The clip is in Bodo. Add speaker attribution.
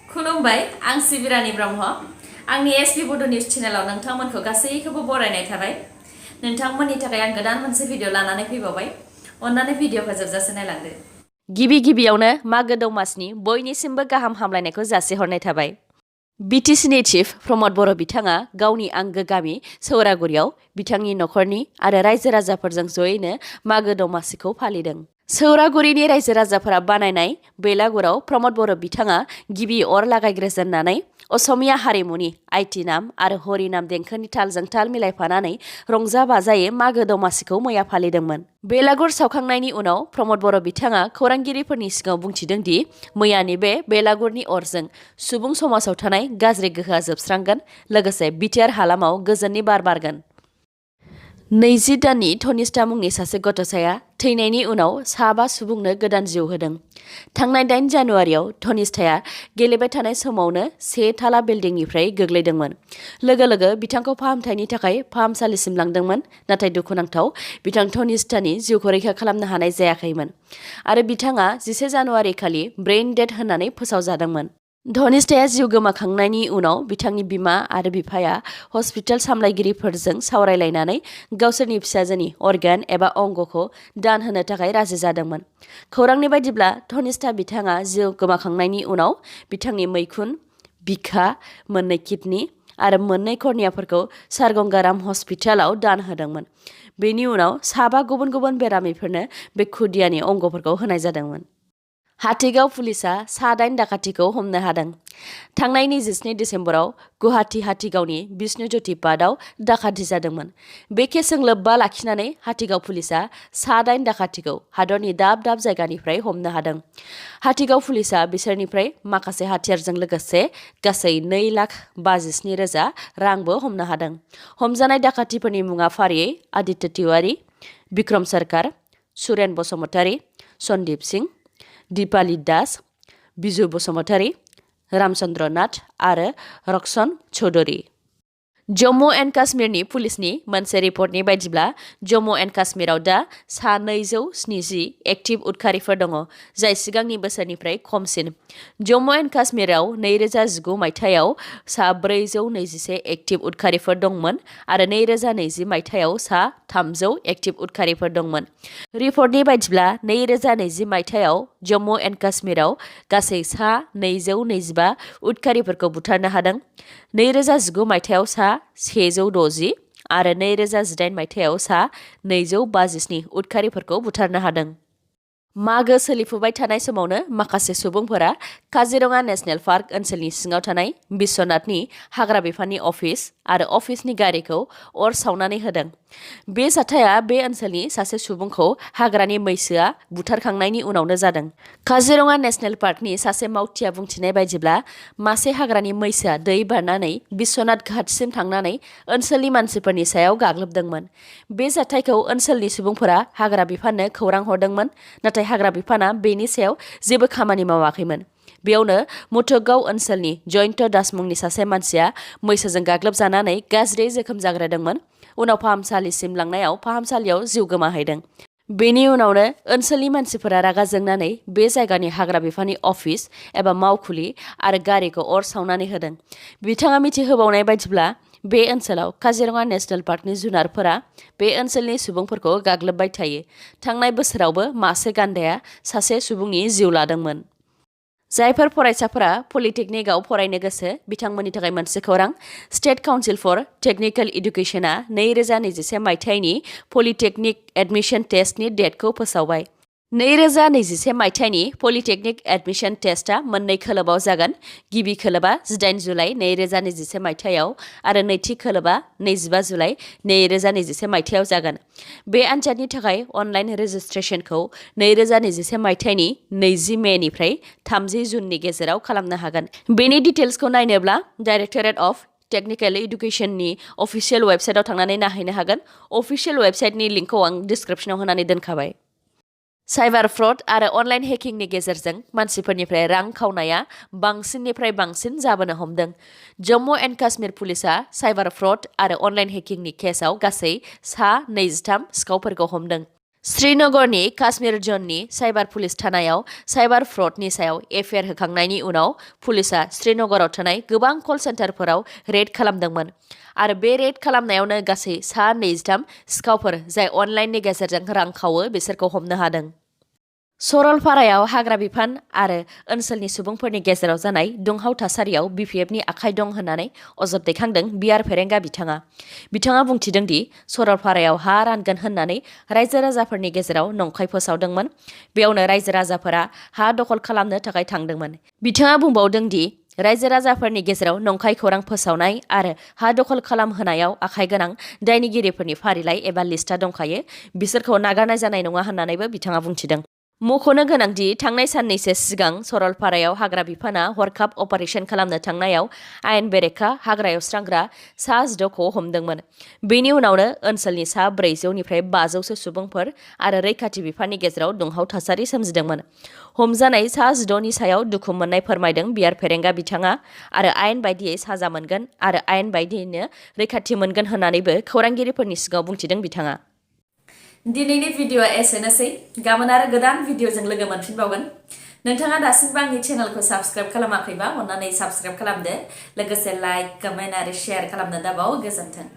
Speaker 1: खुलुमबाय आं सिबिरानि ब्रह्म आंनि sbbodonews चेनेलाव नोंथांमोनखौ गासैखौबो बरायनाय थाबाय। नोंथांमोननि थाखाय आं गोदान मोनसे भिडिअ लानानै फैबावबाय। अन्नानै भिडिअखौ जोबजासे नायलांदो। गिबियावनो मागो दमासिनि बयनिसिमबो गाहाम हामलायनायखौ जासिहरनाय थाबाय। BTCनि चिफ रमद बर'ब बिथाङा गावनि आंगो गामि सौरागुरियाव बिथांनि नखरनि आरो रायजो राजाफोरजों जयैनो मागो दमासिखौ फालिदों। सौरागुरिनि रायजो राजाफोरा बानायनाय बेलागुराव प्रमद बर'ब बिथाङा गिबि अर लागायग्रोजेननानै असमिया हारिमुनि आइथिनाम आरो हरिनाम देंखोनि तालजों ताल मिलायफानानै रंजा बाजायै मागो दमासिखौ मैया फालिदोंमोन। बेलागुर सावखांनायनि उनाव प्रमद बर'ब बिथाङा खौरांगिरिफोरनि सिगाङाव बुंथिदों दि मैयानि बे बेलागुरनि अरजों सुबुं समाजाव थानाय गाज्रि गोहोआ जोबस्रांगोन, लोगोसे BTR हालामाव गोजोननि बार बारगोन। 20 दाननि धनिष्ठा मुंनि सासे गथ'साया थैनायनि उनाव 5 सुबुंनो गोदान जिउ होदों। थांनाय 8 जानुवारियाव धनिष्ठाया गेलेबाय थानाय समावनो 1 थाला बिल्डिंनिफ्राय गोग्लैदोंमोन। लोगो बिथांखौ फाहामथायनि थाखाय फाहामसालिसिम लांदोंमोन, नाथाय दुखुनांथाव बिथां धनिष्ठानि जिउखौ रैखा खालामनो हानाय जायाखैमोन आरो बिथाङा 11 जानुवारि खालि ब्रेइन डेड होननानै फोसावजादोंमोन। धनिष्ठाया जिउ गोमाखांनायनि उनाव बिथांनि बिमा आरो बिफाया हस्पिटाल सामलायगिरिफोरजों सावरायलायनानै गावसोरनि फिसाजोनि अर्गान एबा अंगखौ दान होनो थाखाय राजि जादोंमोन। खौरांनि बायदिब्ला धनिष्ठा बिथाङा जिउ गोमाखांनायनि उनाव बिथांनि मैखुन, बिखा, 2 किडनि आरो 2 कर्नियाफोरखौ सारगंगाराम हस्पिटालाव दान होदोंमोन। बेनि उनाव 5 गुबुन बेरामिफोरनो बे खुदियानि अंगफोरखौ होनाय जादोंमोन। हाथिगाव पुलिसा 8 दाखाथिखौ हमनो हादों। थांनाय 27 दिसेम्बराव गुवाहाटी हाथिगावनि बिष्णुज्योति पार्कआव दाखाथि जादोंमोन। बे केसजों लोब्बा लाखिनानै हाथिगाव पुलिसा 8 दाखाथिखौ हादरनि दाब जायगानिफ्राय हमनो हादों। हाथिगाव पुलिसा बिसोरनिफ्राय माखासे हाथियारजों लोगोसे गासै 2,57,000 रांबो हमनो हादों। हमजानाय दाखाथिफोरनि मुङा फारियै आदित्य तिवारी, बिक्रम सरकार, सुरेन बसुमतारी, सन्दीप सिंह, दीपाली दास, बिजु बसुमतारी, रामचन्द्र नाथ आरो रक्सन चौधरी। जम्मु एन्ड काश्मीरनि पुलिसनि मोनसे रिपर्टनि बायदिब्ला जम्मु एन्ड काश्मीराव दा 270 एक्टिभ उदखारिफोर दङ, जाय सिगांनि बोसोरनिफ्राय खमसिन। जम्मु एन्ड काश्मीराव 2019 मायथाइयाव 421 एक्टिभ उदखारिफोर दंमोन आरो 2020 मायथाइयाव 300 एक्टिभ उदखारिफोर दंमोन। रिपर्टनि बायदिब्ला 2020 मायथाइयाव जम्मु एन्ड काश्मीराव गासै 225 उदखारिफोरखौ बुथारनो हादों। 2019 मायथाइयाव 160 आरो 2018 मायथाइयाव 257 उदखारिफोरखौ बुथारनो हादों। मागो सोलिफुबाय थानाय समावनो माखासे सुबुंफोरा काजिरङा नेशनेल पार्क ओनसोलनि सिङाव थानाय बिश्वनाथनि हाग्रा बिफाननि अफिस आरो अफिसनि गारिखौ अर सावनानै होदों। बे जाथाया बे ओनसोलनि सासे सुबुंखौ हाग्रानि मैसोआ बुथारखांनायनि उनावनो जादों। काजिरङा नेशनेल पार्कनि सासे मावथिया बुंथिनाय बायदिब्ला मासे हाग्रानि मैसोआ दै बारनानै बिश्वनाथ घाटसिम थांनानै ओनसोलनि मानसिफोरनि सायाव गाग्लोबदोंमोन। बे जाथायखौ ओनसोलनि सुबुंफोरा हाग्रा बिफाननो खौरां हरदोंमोन, नाथाय हाग्रा बिफाना बेनि सायाव जेबो खामानि मावाखैमोन। बेयावनो मुथुगाव ओनसोलनि जयन्त दास मुंनि सासे मानसिया मैसोजों गाग्लोबजानानै गाज्रि जोखोम जाग्रोदोंमोन। उनाव फाहामसालिसिम लांनायाव फाहामसालियाव जिउ गोमाहैदों। बेनि उनावनो ओनसोलनि मानसिफोरा रागा जोंनानै बे जायगानि हाग्रा बिफाननि अफिस एबा मावखुलि आरो गारिखौ अर सावनानै होदों। बिथाङा मिथिहोबावनाय बायदिब्ला बे ओनसोलाव काजिरङा नेशनेल पार्कनि जुनारफोरा बे ओनसोलनि सुबुंफोरखौ गाग्लोबबाय थायो। थांनाय बोसोरावबो मासे गान्दाया सासे सुबुंनि जिउ लादोंमोन। जायफोर फरायसाफोरा पलिटेकनिकआव फरायनो गोसो बिथांमोननि थाखाय मोनसे खौरां। स्टेट काउन्सिल फर टेक्निकेल इडुकेसनआ 2021 मायथाइनि पलिटेकनिक एडमिशन टेस्टनि डेटखौ फोसावबाय। 2021 मायथाइनि पलिटेकनिक एडमिशन टेस्टआ 2 खोलोबाव जागोन। गिबि खोलोबा 18 जुलाइ 2021 मायथाइयाव आरो नैथि खोलोबा 25 जुलाइ 2021 मायथाइयाव जागोन। बे आनजादनि थाखाय अनलाइन रेजिस्ट्रेशनखौ 2021 मायथाइनि 20 मेनिफ्राय 30 जुननि गेजेराव खालामनो हागोन। बेनि डिटेल्सखौ नायनोब्ला डाइरेक्टरेट अफ टेक्निकेल इडुकेसननि अफिसियेल वेबसाइटआव थांनानै नायहैनो हागोन। अफिसियेल वेबसाइटनि लिंकखौ आं डिस्क्रिप्शनाव होनानै दोनखाबाय। साइबार फ्रड आरो अनलाइन हेकिंनि गेजेरजों मानसिफोरनिफ्राय रां खावनाया बांसिननिफ्राय बांसिन जाबोनो हमदों। जम्मु एन्ड काश्मीर पुलिसा साइबार फ्रड आरो अनलाइन हेकिंनि केसआव गासै 23 सिखावफोरखौ हमदों। श्रीनगरनि काश्मीर जननि साइबार पुलिस थानायाव साइबार फ्रडनि सायाव एफआइआर होखांनायनि उनाव पुलिसा श्रीनगराव थानाय गोबां कल सेन्टारफोराव रेड खालामदोंमोन आरो बे रेड खालामनायावनो गासै 23 सिखावफोर जाय अनलाइननि गेजेरजों रां खावो बिसोरखौ हमनो हादों। सरलपारायाव हाग्रा बिफान आरो ओनसोलनि सुबुंफोरनि गेजेराव जानाय दुंहाव थासारियाव BPFनि आखाइ दं होननानै अजद दैखांदों बिआर फेरेंगा बिथाङा बुंथिदों दि सरलपारायाव हा रानगोन होननानै रायजो राजाफोरनि गेजेराव नंखाय फोसावदोंमोन। बेयावनो रायजो राजाफोरा हा दखल खालामनो थाखाय थांदोंमोन। बिथाङा बुंबावदों दि रायजो राजाफोरनि गेजेराव नंखाय खौरां फोसावनाय आरो हा दखल खालामहोनायाव आखाइ गोनां दायनिगिरिफोरनि फारिलाइ एबा लिस्टआ दंखायो, बिसोरखौ नागारनाय जानाय नङा होननानैबो बिथाङा बुंथिदों। मख'नो गोनांदि थांनाय साननैसो सिगां सरलपारायाव हाग्रा बिफाना हरखाब अपारेशन खालामनो थांनायाव आयेन बेरेखा हाग्रा एवस्रांग्रा 16खौ हमदोंमोन। बेनि उनावनो ओनसोलनि 400निफ्राय 500सो सुबुंफोर आरो रैखाथि बिफाननि गेजेराव दुंहाव थासारि सोमजिदोंमोन। हमजानाय 16नि सायाव दुखु मोननाय फोरमायदों बिआर फेरेंगा बिथाङा आरो आयेन बायदियै साजा मोनगोन आरो आयेन बायदियैनो रैखाथि मोनगोन होननानैबो खौरांगिरिफोरनि सिगाङाव बुंथिदों बिथाङा। दिनैनि भिडिअ'आ एसेनोसै। गाबोन आरो गोदान भिडिअ'जों लोगो मोनफिनबावगोन। नोंथाङा दासिमबो आंनि चेनेलखौ साबस्क्राइब खालामाखैबा अन्नानै साबस्क्राइब खालामदो। लोगोसे लाइक, कमेन्ट आरो शेयार खालामनो दाबाव। गोजोन्थों।